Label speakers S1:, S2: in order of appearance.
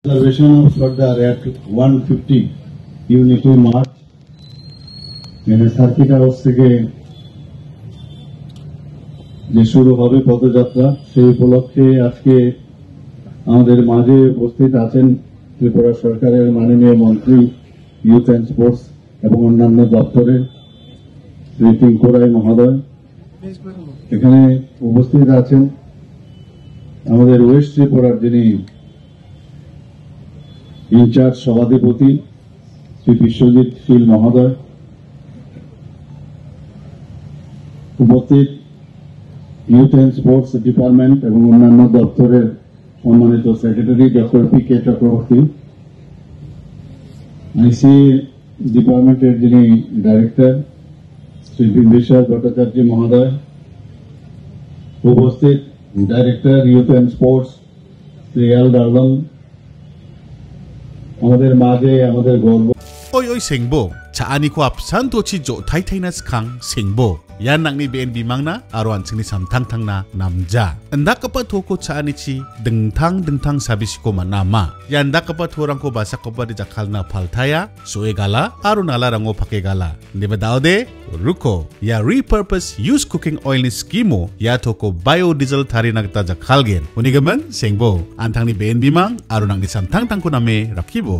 S1: Observation of Sardar at 150 Unity March circuit house থেকে যে শুরু হবে পদযাত্রা, সেই উপলক্ষে আজকে আমাদের মাঝে উপস্থিত আছেন ত্রিপুরা সরকারের মাননীয় মন্ত্রী ইউথ অ্যান্ড স্পোর্টস এবং অন্যান্য দপ্তরের শ্রী টিঙ্কু রায় মহোদয়। এখানে উপস্থিত আছেন আমাদের ওয়েস্ট ত্রিপুরার যিনি ইনচার্জ সভাধিপতি শ্রী বিশ্বজিৎ শীল মহোদয়, উপস্থিত ইউথ অ্যান্ড স্পোর্টস ডিপার্টমেন্ট এবং অন্যান্য দপ্তরের সম্মানিত secretary doctor P K Chakraborty, IC ডিপার্টমেন্টের যিনি ডাইরেক্টর শ্রী বিম্বেশ্বর ভট্টাচার্য মহোদয়, উপস্থিত director youth and sports Shri L Darlong, আমাদের মাঝে আমাদের গর্ব
S2: Oy sengbo chaani ko apsan to chi jo thai thai na skang sengbo yan nang ni BNB mangna aroan chingni samthang thang na namja anda kapa thoko chaani chi dengthang sabis ko manama yanda kapa thorang ko basa ko ba di jakal na phalthaya soe gala aro nala rango phake gala nebe daude ruko ya repurpose use cooking oil ni skimo ya thoko biodiesel thari nagta jakal gen unigaman sengbo antang ni BNB mang aro nang ni samthang thang ko name rakibo